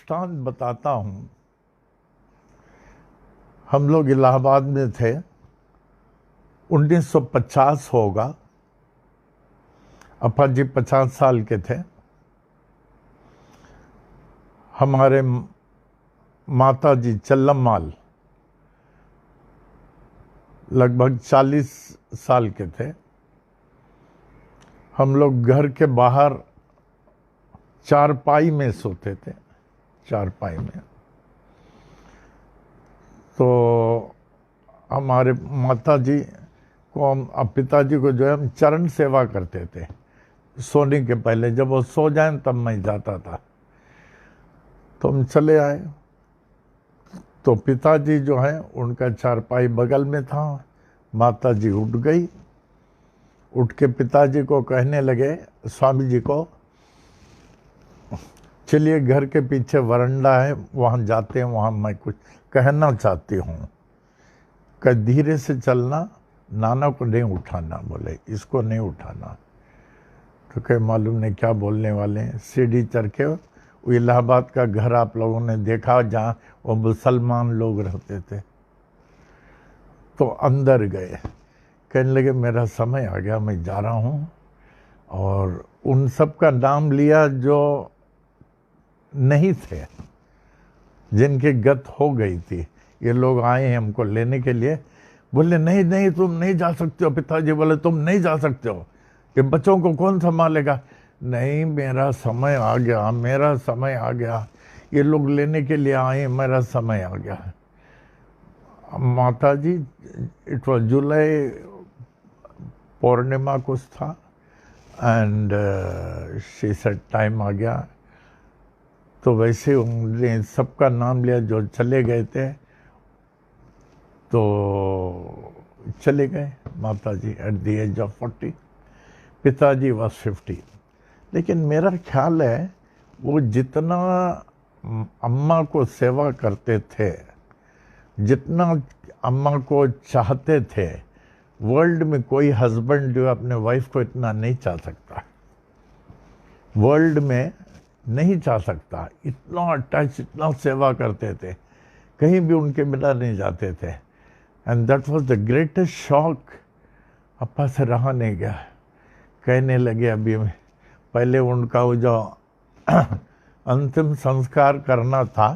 दृष्टांत बताता हूँ। हम लोग इलाहाबाद में थे, 1950 होगा, अपा जी 50 साल के थे। हमारे माता जी चल्लम्माल लगभग 40 साल के थे। हम लोग घर के बाहर चारपाई में सोते थे, चारपाई में। तो हमारे माता जी को अब पिताजी को जो है हम चरण सेवा करते थे सोने के पहले। जब वो सो जाएं तब मैं जाता था। तो हम चले आए तो पिताजी जो है उनका चारपाई बगल में था। माता जी उठ गई, उठ के पिताजी को कहने लगे, स्वामी जी को, चलिए घर के पीछे वरांडा है, वहाँ जाते हैं, वहाँ मैं कुछ कहना चाहती हूँ। कह धीरे से चलना, नाना को नहीं उठाना, बोले इसको नहीं उठाना। तो कह मालूम नहीं क्या बोलने वाले हैं। सीढ़ी चढ़ के वो इलाहाबाद का घर आप लोगों ने देखा जहाँ वो मुसलमान लोग रहते थे। तो अंदर गए, कहने लगे मेरा समय आ गया, मैं जा रहा हूँ। और उन सब का नाम लिया जो नहीं थे, जिनकी गत हो गई थी। ये लोग आए हैं हमको लेने के लिए। बोले नहीं नहीं तुम नहीं जा सकते हो। पिताजी बोले तुम नहीं जा सकते हो, ये बच्चों को कौन संभालेगा। नहीं मेरा समय आ गया, मेरा समय आ गया, ये लोग लेने के लिए आए, मेरा समय आ गया। माता जी, इट वॉज जुलाई पूर्णिमा कुछ था, एंड शी सेड टाइम आ गया। तो वैसे उन्होंने सबका नाम लिया जो चले गए थे। तो चले गए माता जी एट द एज ऑफ 40, पिताजी वॉज 50। लेकिन मेरा ख्याल है वो जितना अम्मा को सेवा करते थे, जितना अम्मा को चाहते थे, वर्ल्ड में कोई हस्बैंड जो अपने वाइफ को इतना नहीं चाह सकता, वर्ल्ड में नहीं चाह सकता। इतना अटैच, इतना सेवा करते थे, कहीं भी उनके बिना नहीं जाते थे। And that was the greatest shock. अप्पा से रहा नहीं गया। कहने लगे अभी पहले उनका वो जो अंतिम संस्कार करना था,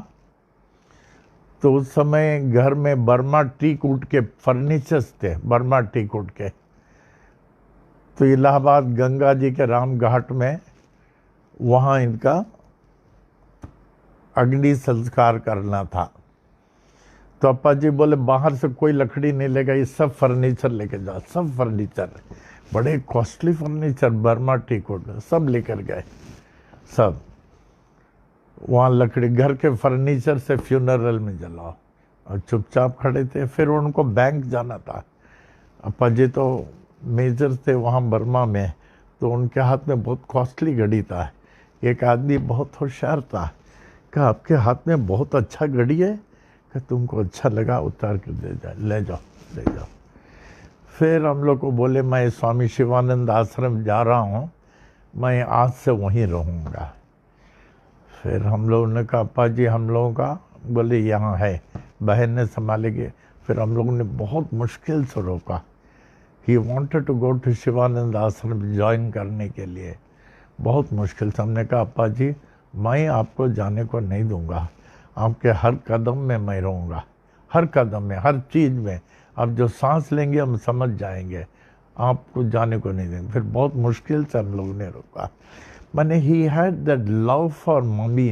तो उस समय घर में बर्मा टीक वुड के फर्नीचर्स थे, बर्मा टीक वुड के। तो इलाहाबाद गंगा जी के राम घाट में वहाँ इनका अग्नि संस्कार करना था। तो अप्पा जी बोले बाहर से कोई लकड़ी नहीं लेगा, ये सब फर्नीचर लेके जाओ। सब फर्नीचर, बड़े costly furniture, Burma teak wood, सब लेकर गए। सब वहाँ लकड़ी, घर के फर्नीचर से फ्यूनरल में जलाओ। और चुपचाप खड़े थे। फिर उनको बैंक जाना था। अप्पा जी तो मेजर थे वहाँ बर्मा में, तो उनके हाथ में बहुत कॉस्टली घड़ी था। एक आदमी बहुत होशियार था, कहा आपके हाथ में बहुत अच्छा घड़ी है, कि तुमको अच्छा लगा उतार कर दे जा, ले जाओ ले जाओ। फिर हम लोग को बोले मैं स्वामी शिवानंद आश्रम जा रहा हूँ, मैं आज से वहीं रहूँगा। फिर हम लोगों ने कहा अप्पा जी हम लोगों का, बोले यहाँ है, बहन ने संभालेगी। फिर हम लोगों ने बहुत मुश्किल से रोका। He wanted to go to Shivananda ashram join करने के लिए, बहुत मुश्किल से। हमने कहा अप्पा जी मैं आपको जाने को नहीं दूंगा, आपके हर कदम में मैं रहूँगा, हर कदम में, हर चीज़ में। आप जो सांस लेंगे हम समझ जाएंगे, आपको जाने को नहीं देंगे। फिर बहुत मुश्किल से हम लोगों ने रोका। मैंने he had that love for mummy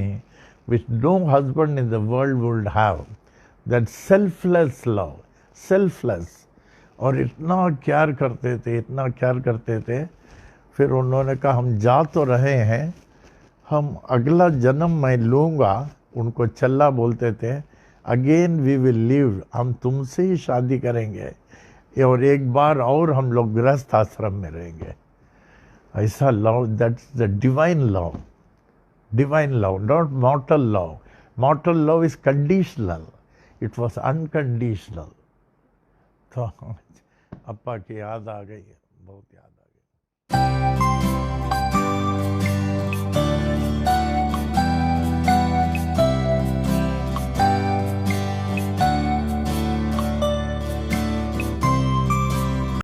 which no husband in the world would have, that selfless love, selfless. और इतना प्यार करते थे, इतना प्यार करते थे। फिर उन्होंने कहा हम जा तो रहे हैं, हम अगला जन्म मैं लूँगा, उनको चल्ला बोलते थे, अगेन वी विल लिव, हम तुमसे ही शादी करेंगे और एक बार और हम लोग गृहस्थ आश्रम में रहेंगे। ऐसा love, that's the divine love, divine love, not मॉर्टल love. मॉर्टल love is conditional, it was unconditional. तो अप्पा की याद आ गई, बहुत याद।